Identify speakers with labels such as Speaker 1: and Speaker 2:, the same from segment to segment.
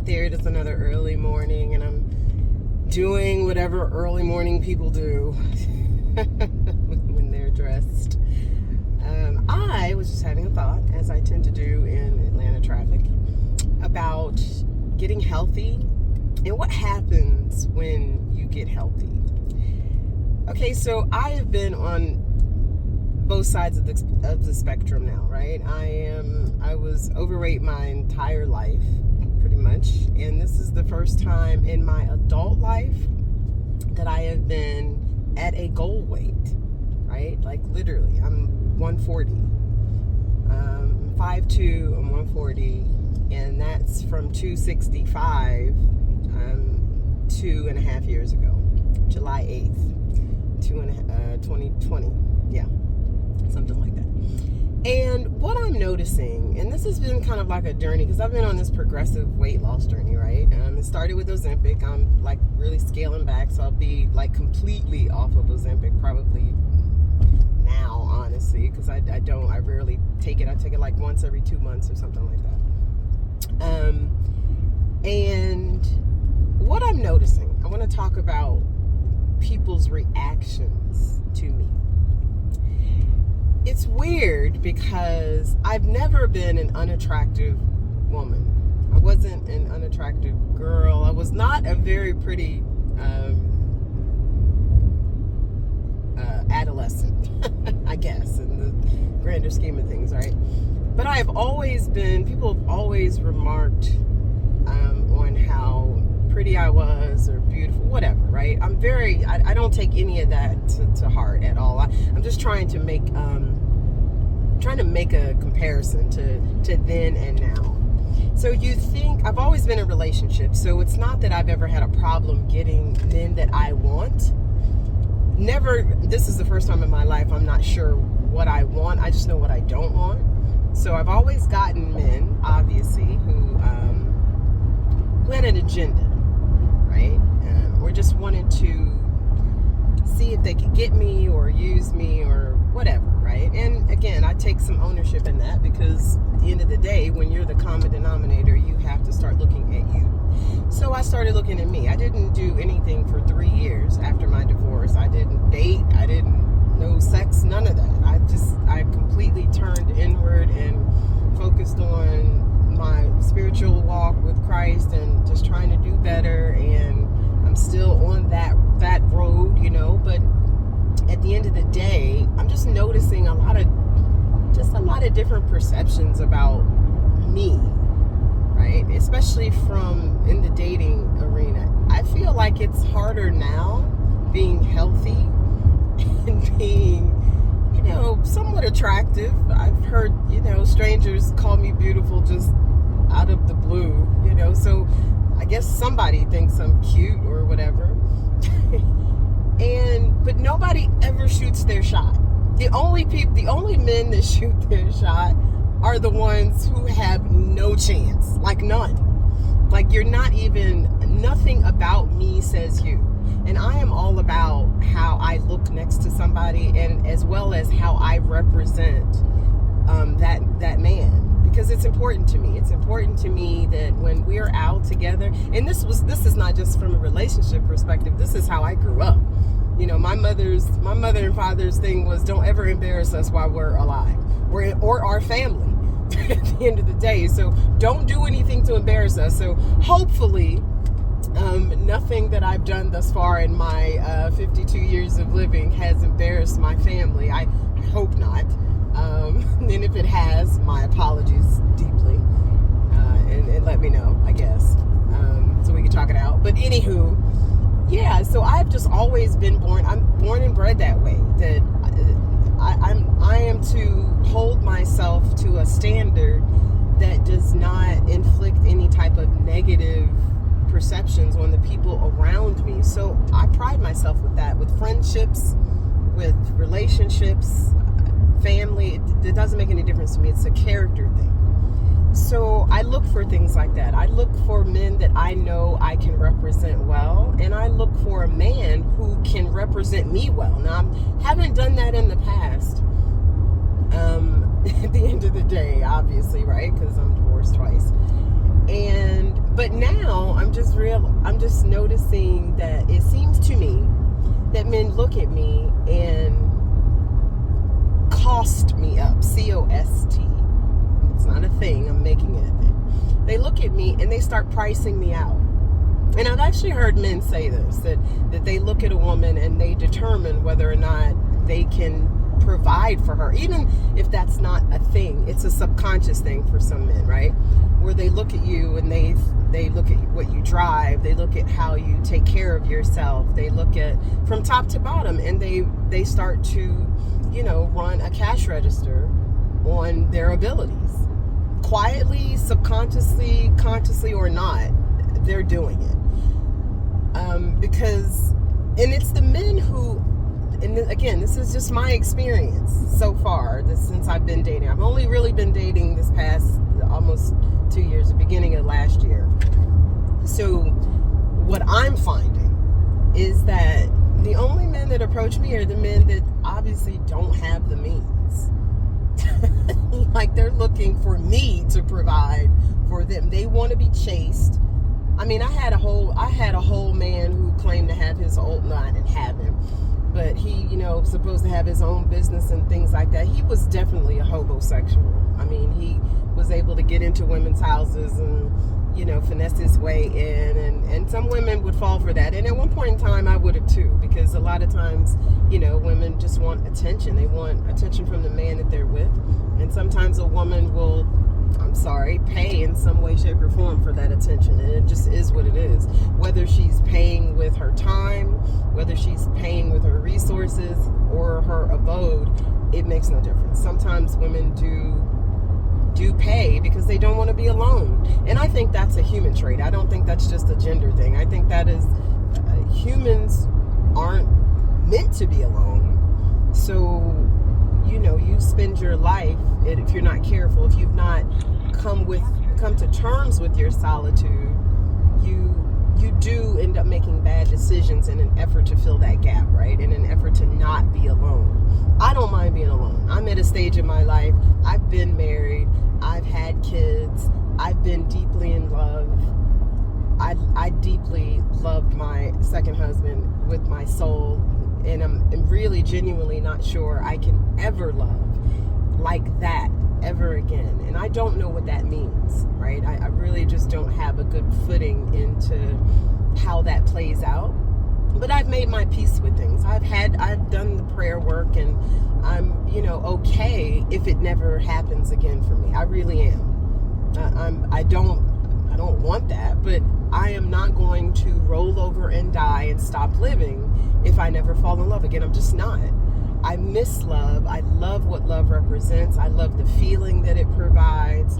Speaker 1: out there. It is another early morning, and I'm doing whatever early morning people do when they're dressed. I was just having a thought, as I tend to do in Atlanta traffic, about getting healthy and what happens when you get healthy. Okay, so I have been on both sides of the spectrum now, right? I was overweight my entire life, pretty much, and this is the first time in my adult life that I have been at a goal weight, right? Like literally, I'm 140. 5'2", I'm 140, and that's from 265 2.5 years ago, July 8th, 2020, yeah, something like that. And what I'm noticing, and this has been kind of like a journey, because I've been on this progressive weight loss journey, right? It started with Ozempic. I'm like really scaling back, so I'll be like completely off of Ozempic probably now, honestly, because I rarely take it. I take it like once every 2 months or something like that. And what I'm noticing, I want to talk about people's reactions to me. It's weird because I've never been an unattractive woman. I wasn't an unattractive girl. I was not a very pretty adolescent, I guess, in the grander scheme of things, right? But I have always been, people have always remarked on how pretty I was, or beautiful, whatever, right? I don't take any of that to heart at all. I'm just trying to make a comparison to then and now. So you think, I've always been in relationships, so it's not that I've ever had a problem getting men that I want. Never, this is the first time in my life I'm not sure what I want. I just know what I don't want. So I've always gotten men, obviously, who had an agenda, right? Or just wanted to see if they could get me or use me or whatever, right? And again, I take some ownership in that, because at the end of the day, when you're the common denominator, you have to start looking at you. So I started looking at me. I didn't do anything for 3 years after my divorce. I didn't date. I didn't know sex, none of that. I completely turned inward and focused on my spiritual walk with Christ and just trying to do better. And I'm still on that road, but at the end of the day, I'm just noticing a lot of different perceptions about me, right? Especially from in the dating arena. I feel like it's harder now being healthy and being, somewhat attractive. I've heard, strangers call me beautiful just out of the blue, so I guess somebody thinks I'm cute or whatever. But nobody ever shoots their shot. The only men that shoot their shot are the ones who have no chance, like none. Like you're not even, nothing about me says you. And I am all about how I look next to somebody, and as well as how I represent that man, because it's important to me. It's important to me that when we're out together, and this is not just from a relationship perspective. This is how I grew up. My mother and father's thing was, don't ever embarrass us while we're alive, or our family at the end of the day. So don't do anything to embarrass us. So hopefully, nothing that I've done thus far in my 52 years of living has embarrassed my family. I hope not. And if it has, my apologies deeply. And let me know, I guess, so we can talk it out. But anywho, yeah, so I've just always been I'm born and bred that way, that I am to hold myself to a standard that does not inflict any type of negative perceptions on the people around me. So I pride myself with that, with friendships, with relationships, family. It doesn't make any difference to me. It's a character thing. So I look for things like that. I look for men that I know I can represent well, and I look for a man who can represent me well. Now, I haven't done that in the past. At the end of the day, obviously, right? Because I'm divorced twice. But But now I'm just noticing that it seems to me that men look at me and cost me up. COST. It's not a thing. I'm making it a thing. They look at me and they start pricing me out. And I've actually heard men say this, that they look at a woman and they determine whether or not they can provide for her, even if that's not a thing. It's a subconscious thing for some men, right? Where they look at you and they look at what you drive, they look at how you take care of yourself, they look at from top to bottom, and they start to, run a cash register on their abilities. Quietly, subconsciously, consciously or not, they're doing it. And it's the men who, and again, this is just my experience so far, since I've been dating. I've only really been dating this past almost 2 years, the beginning of last year. So what I'm finding is that the only men that approach me are the men that obviously don't have the means. Like they're looking for me to provide for them. They want to be chased. I mean, I had a whole man who claimed to have his own, no, I didn't have him, but he, supposed to have his own business and things like that. He was definitely a homosexual. I mean, he was able to get into women's houses and, finesse his way in, and some women would fall for that. And at one point in time, I would have too, because a lot of times, women just want attention. They want attention from the man that they're with. And sometimes a woman will, pay in some way, shape, or form for that attention. And it just is what it is. Whether she's paying with her time, whether she's paying with her resources or her abode, it makes no difference. Sometimes women do pay because they don't want to be alone. And I think that's a human trait. I don't think that's just a gender thing. I think that is, humans aren't meant to be alone. So, you spend your life, if you're not careful, if you've not come to terms with your solitude, you do end up making bad decisions in an effort to fill that gap, right? In an effort to not be alone. I don't mind being alone. I'm at a stage in my life. I've been married. I've had kids. I've been deeply in love. I deeply loved my second husband with my soul, and I'm really genuinely not sure I can ever love like that ever again. And I don't know what that means, right? I really just don't have a good footing into how that plays out. But I've made my peace with things. I've done the prayer work, and I'm, okay if it never happens again for me. I really am. I don't want that, but I am not going to roll over and die and stop living if I never fall in love again. I'm just not. I miss love. I love what love represents. I love the feeling that it provides.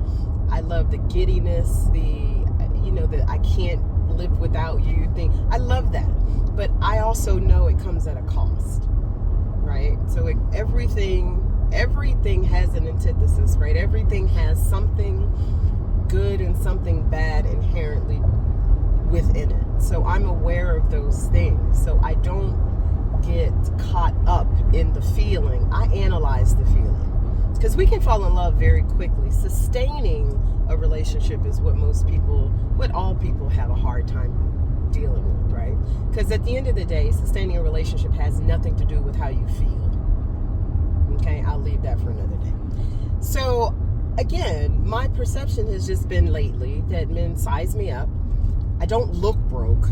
Speaker 1: I love the giddiness, that I can't live without you thing. I love that. But I also know it comes at a cost, right? So everything has an antithesis, right? Everything has something good and something bad inherently within it. So I'm aware of those things. So I don't get caught up in the feeling. I analyze the feeling, because we can fall in love very quickly. Sustaining a relationship is what all people have a hard time dealing with, right? Because at the end of the day, sustaining a relationship has nothing to do with how you feel. Okay, I'll leave that for another day. So again, my perception has just been lately that men size me up. I don't look broke.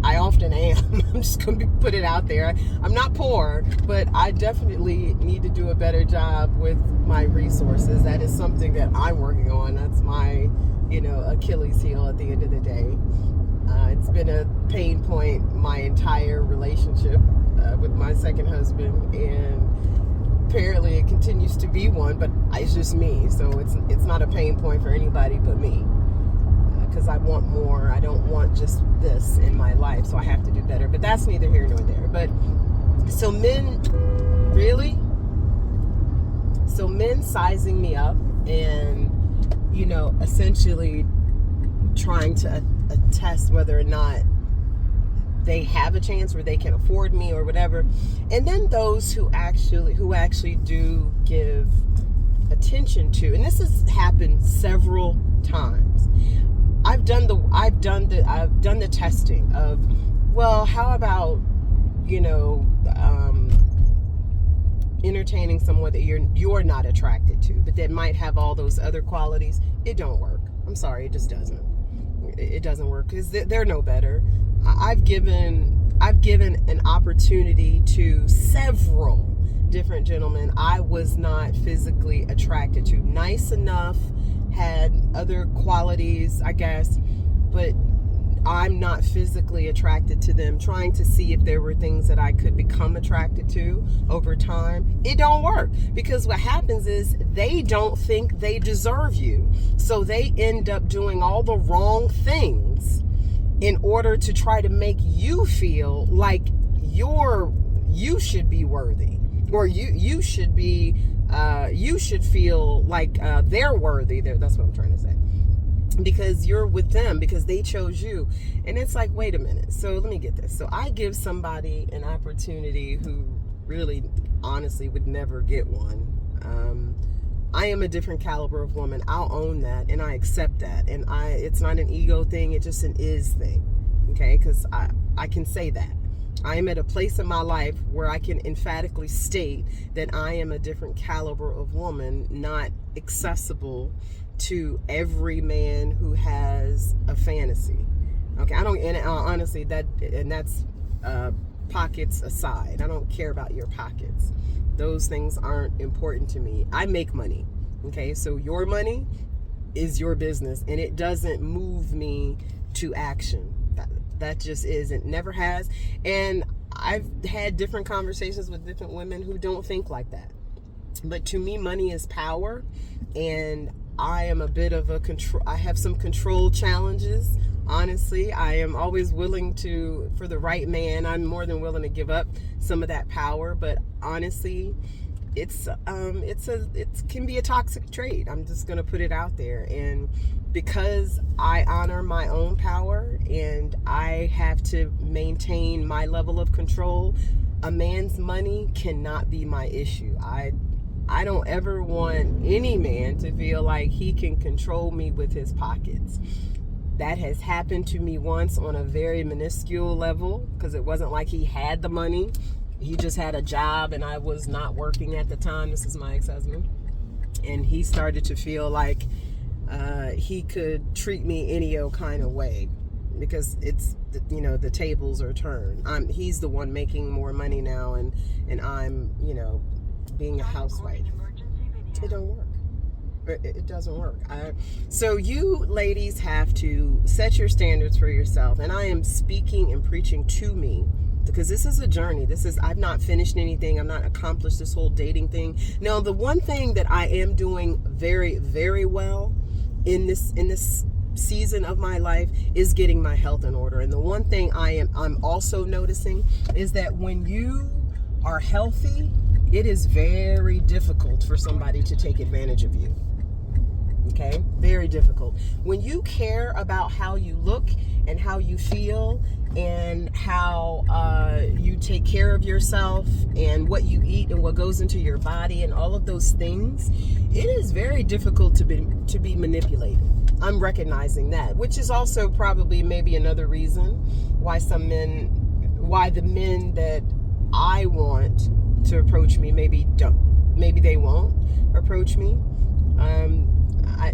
Speaker 1: I often am. I'm just going to put it out there. I'm not poor, but I definitely need to do a better job with my resources. That is something that I'm working on. That's my, Achilles heel at the end of the day. It's been a pain point my entire relationship with my second husband, and apparently it continues to be one, but it's just me. So it's not a pain point for anybody but me. Because I want more. I don't want just this in my life, so I have to do better. But that's neither here nor there. But so men sizing me up and, essentially trying to attest whether or not they have a chance or they can afford me or whatever. And then those who actually do give attention to, and this has happened several times. I've done the testing of, well, how about, entertaining someone that you're not attracted to, but that might have all those other qualities. It don't work. I'm sorry, it just doesn't. It doesn't work because they're no better. I've given an opportunity to several different gentlemen I was not physically attracted to. Nice enough, had other qualities, I guess, but I'm not physically attracted to them, trying to see if there were things that I could become attracted to over time. It don't work, because what happens is they don't think they deserve you. So they end up doing all the wrong things in order to try to make you feel like you should be worthy, or you should feel like they're worthy. That's what I'm trying to say. Because you're with them, because they chose you. And it's like, wait a minute. So let me get this. So I give somebody an opportunity who really, honestly, would never get one. I am a different caliber of woman. I'll own that, and I accept that. And it's not an ego thing. It's just an is thing. Okay? Because I can say that. I am at a place in my life where I can emphatically state that I am a different caliber of woman, not accessible to every man who has a fantasy. Okay, honestly, that's pockets aside. I don't care about your pockets. Those things aren't important to me. I make money. Okay, so your money is your business, and it doesn't move me to action. That just isn't, never has. And I've had different conversations with different women who don't think like that. But to me, money is power, and I am a bit of a control. I have some control challenges. Honestly, I am always willing to, for the right man, I'm more than willing to give up some of that power. But honestly, it can be a toxic trait. I'm just gonna put it out there. And because I honor my own power and I have to maintain my level of control, a man's money cannot be my issue. I don't ever want any man to feel like he can control me with his pockets. That has happened to me once on a very minuscule level, because it wasn't like he had the money. He just had a job, and I was not working at the time. This is my ex-husband. And he started to feel like he could treat me any old kind of way, because it's, the tables are turned. He's the one making more money now, and I'm, being a housewife. It don't work. It doesn't work. So you ladies have to set your standards for yourself. And I am speaking and preaching to me, because this is a journey. I've not finished anything. I've not accomplished this whole dating thing. Now, the one thing that I am doing very, very well in this season of my life is getting my health in order. And the one thing I'm also noticing is that when you are healthy, it is very difficult for somebody to take advantage of you. Okay? Very difficult. When you care about how you look and how you feel and how you take care of yourself and what you eat and what goes into your body and all of those things, it is very difficult to be manipulated. I'm recognizing that, which is also probably maybe another reason why the men that I want to approach me maybe they won't approach me.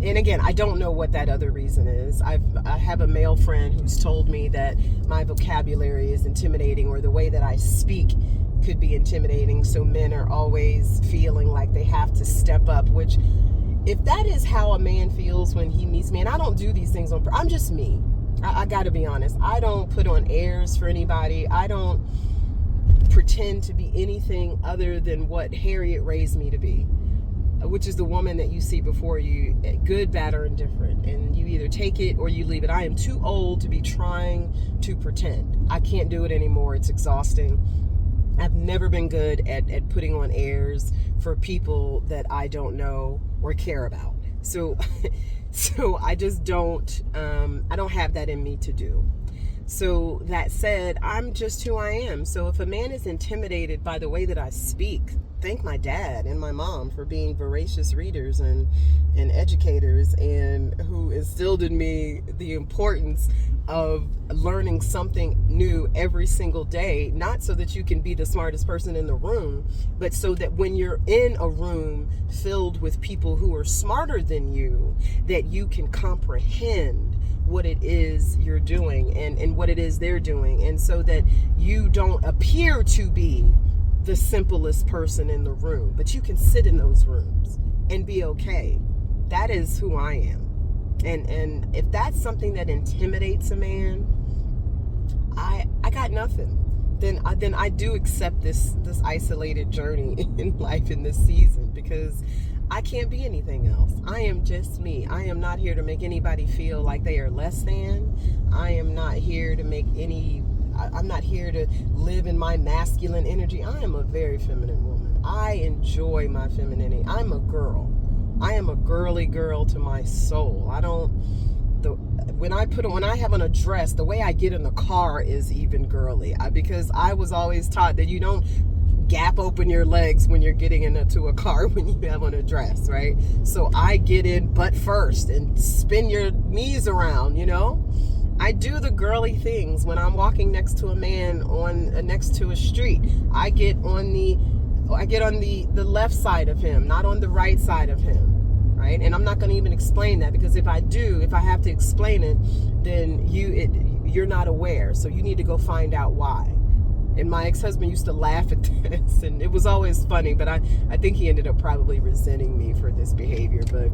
Speaker 1: And again, I don't know what that other reason is. I have a male friend who's told me that my vocabulary is intimidating, or the way that I speak could be intimidating. So men are always feeling like they have to step up, which, if that is how a man feels when he meets me, and I don't do these things I'm just me. I gotta be honest. I don't put on airs for anybody. I don't pretend to be anything other than what Harriet raised me to be, which is the woman that you see before you, good, bad, or indifferent. And you either take it or you leave it. I am too old to be trying to pretend. I can't do it anymore. It's exhausting. I've never been good at putting on airs for people that I don't know or care about. So I just don't, I don't have that in me to do. So that said, I'm just who I am. So if a man is intimidated by the way that I speak, thank my dad and my mom for being voracious readers and educators, and who instilled in me the importance of learning something new every single day, not so that you can be the smartest person in the room, but so that when you're in a room filled with people who are smarter than you, that you can comprehend what it is you're doing and what it is they're doing, and so that you don't appear to be the simplest person in the room, but you can sit in those rooms and be okay. That is who I am. And if that's something that intimidates a man, I got nothing. Then I do accept this isolated journey in life in this season, because I can't be anything else. I am just me. I am not here to make anybody feel like they are less than. I am not here to I'm not here to live in my masculine energy. I am a very feminine woman. I enjoy my femininity. I'm a girl. I am a girly girl to my soul. When I have on a dress, the way I get in the car is even girly, because I was always taught that you don't gap open your legs when you're getting into a car when you have on a dress, right? So I get in butt first and spin your knees around, I do the girly things when I'm walking next to a man next to a street. I get on the left side of him, not on the right side of him, right? And I'm not going to even explain that, because if I have to explain it, then you're not aware. So you need to go find out why. And my ex-husband used to laugh at this, and it was always funny, but I think he ended up probably resenting me for this behavior. But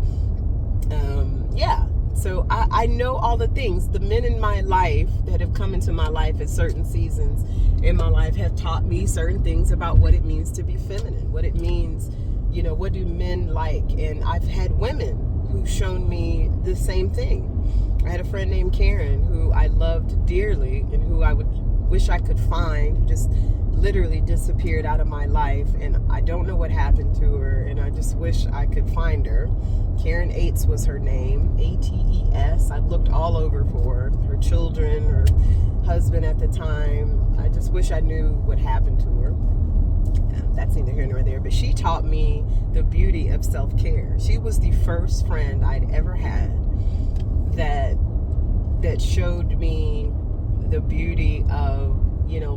Speaker 1: yeah, so I know all the things. The men in my life that have come into my life at certain seasons in my life have taught me certain things about what it means to be feminine, what it means, what do men like. And I've had women who've shown me the same thing. I had a friend named Karen who I loved dearly, and who I would wish I could find, who just literally disappeared out of my life, and I don't know what happened to her, and I just wish I could find her. Karen Ates was her name, Ates. I looked all over for her children, her husband at the time. I just wish I knew what happened to her. That's neither here nor there, but she taught me the beauty of self-care. She was the first friend I'd ever had that showed me the beauty of,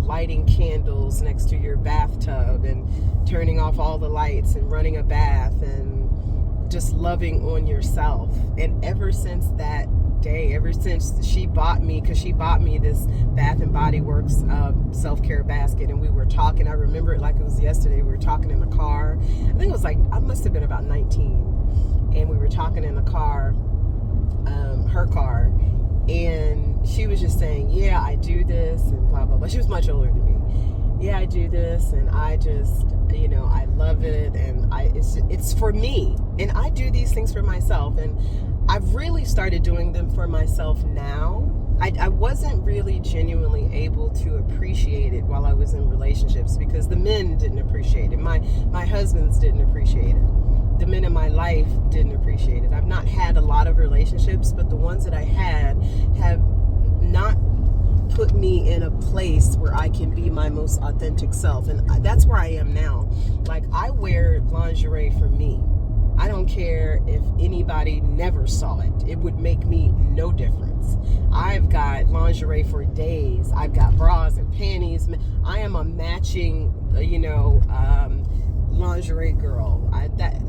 Speaker 1: lighting candles next to your bathtub and turning off all the lights and running a bath and just loving on yourself. And ever since that day, ever since she bought me this Bath and Body Works self-care basket, and we were talking, I remember it like it was yesterday, we were talking in the car. I think it was I must have been about 19, and we were talking in the car, her car, and she was just saying, yeah, I do this, and blah, blah, blah. She was much older than me. Yeah, I do this, and I just, I love it, and it's for me, and I do these things for myself, and I've really started doing them for myself now. I wasn't really genuinely able to appreciate it while I was in relationships, because the men didn't appreciate it. My husbands didn't appreciate it. The men in my life didn't appreciate it. I've not had a lot of relationships, but the ones that I had have not put me in a place where I can be my most authentic self. And that's where I am now. I wear lingerie for me. I don't care if anybody never saw it. It would make me no difference. I've got lingerie for days. I've got bras and panties. I am a matching, lingerie girl.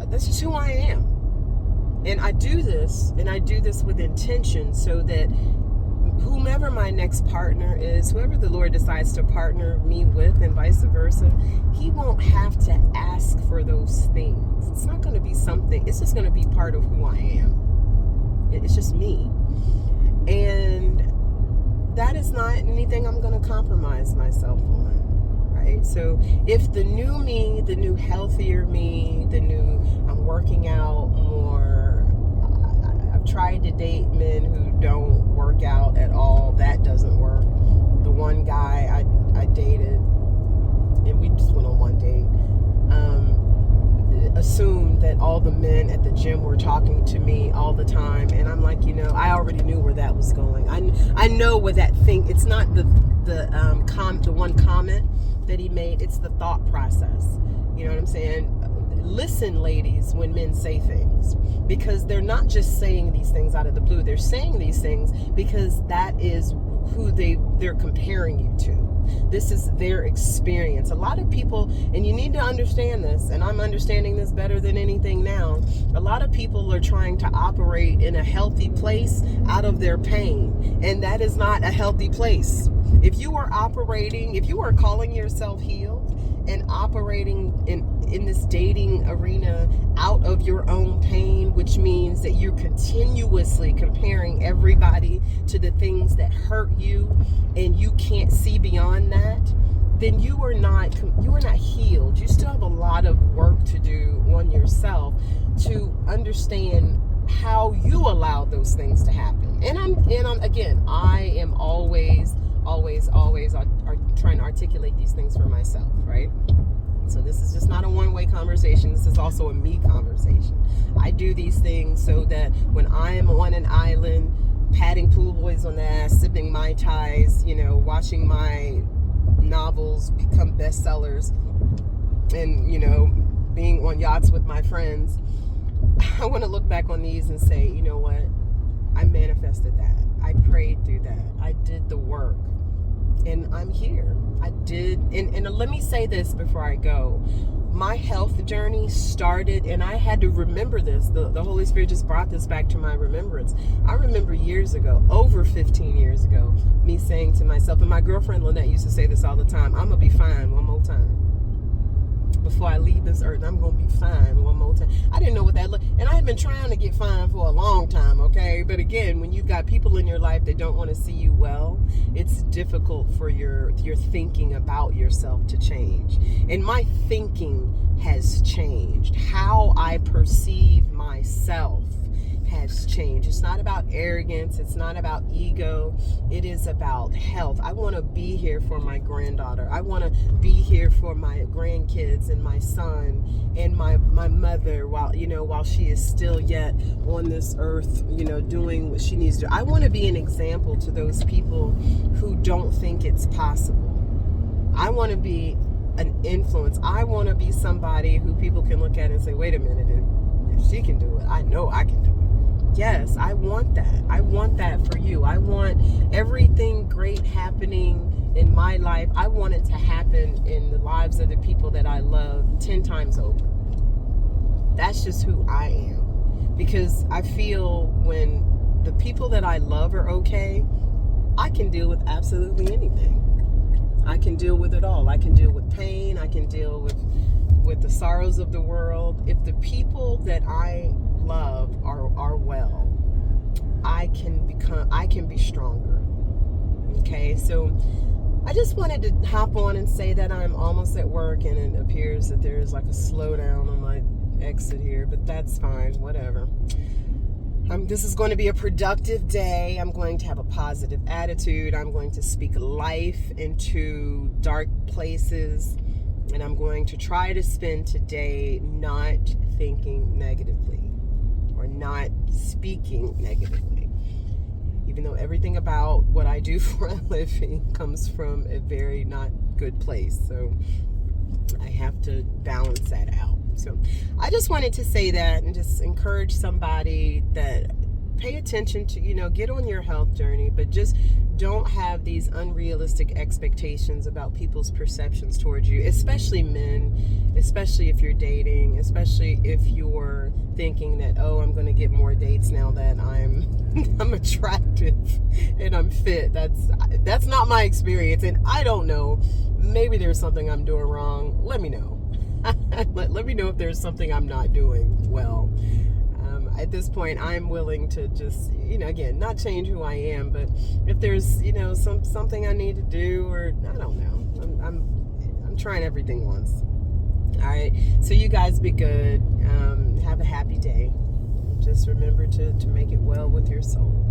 Speaker 1: That's just who I am. And I do this with intention, so that whomever my next partner is, whoever the Lord decides to partner me with, and vice versa, he won't have to ask for those things. It's not going to be something, it's just going to be part of who I am. It's just me. And that is not anything I'm going to compromise myself on. Right? So if the new me, the new healthier me, the new I'm working out more, I've tried to date men who don't work out at all. That doesn't work. The one guy I dated, and we just went on one date, assumed that all the men at the gym were talking to me all the time, and I'm like, I already already knew where that was going. I know where that thing. It's not the one comment that he made. It's the thought process. You know what I'm saying? Listen, ladies, when men say things, because they're not just saying these things out of the blue. They're saying these things because that is who they're comparing you to. This is their experience. A lot of people, and you need to understand this, and I'm understanding this better than anything now, a lot of people are trying to operate in a healthy place out of their pain, and that is not a healthy place. If you are calling yourself healed and operating in this dating arena out of your own pain, which means that you're continuously comparing everybody to the things that hurt you and you can't see beyond that, then you are not healed. You still have a lot of work to do on yourself to understand how you allow those things to happen. And I am always trying to articulate these things for myself, right? So this is just not a one-way conversation. This is also a me conversation. I do these things so that when I am on an island, patting pool boys on the ass, sipping Mai Tais, watching my novels become bestsellers, and, being on yachts with my friends, I want to look back on these and say, you know what? I manifested that. I prayed through that. I did the work. And I'm here. I did. And let me say this before I go. My health journey started, and I had to remember this. The Holy Spirit just brought this back to my remembrance. I remember years ago, over 15 years ago, me saying to myself, and my girlfriend Lynette used to say this all the time, I'm going to be fine one more time. Before I leave this earth, I'm going to be fine one more time. I didn't know what that looked, and I had been trying to get fine for a long time, okay? But again, when you've got people in your life that don't want to see you well, it's difficult for your thinking about yourself to change. And my thinking has changed. How I perceive myself has changed. It's not about arrogance. It's not about ego. It is about health. I want to be here for my granddaughter. I want to be here for my grandkids and my son and my mother while she is still yet on this earth, doing what she needs to do. I want to be an example to those people who don't think it's possible. I want to be an influence. I want to be somebody who people can look at and say, wait a minute, if she can do it, I know I can do it. Yes, I want that. I want that for you. I want everything great happening in my life. I want it to happen in the lives of the people that I love 10 times over. That's just who I am. Because I feel when the people that I love are okay, I can deal with absolutely anything. I can deal with it all. I can deal with pain. I can deal with the sorrows of the world. If the people that I love are well, I can be stronger. Okay, so I just wanted to hop on and say that I'm almost at work, and it appears that there's like a slowdown on my exit here, but that's fine, whatever. This is going to be a productive day. I'm going to have a positive attitude. I'm going to speak life into dark places, and I'm going to try to spend today not thinking negatively or not speaking negatively, even though everything about what I do for a living comes from a very not good place. So I have to balance that out. So I just wanted to say that and just encourage somebody that pay attention to, get on your health journey, but just don't have these unrealistic expectations about people's perceptions towards you, especially men, especially if you're dating, especially if you're thinking that, oh, I'm going to get more dates now that I'm attractive and I'm fit. That's not my experience, and I don't know. Maybe there's something I'm doing wrong. Let me know. Let me know if there's something I'm not doing well. At this point, I'm willing to just, again, not change who I am, but if there's, something I need to do, or I don't know, I'm trying everything once. All right. So you guys be good. Have a happy day. Just remember to make it well with your soul.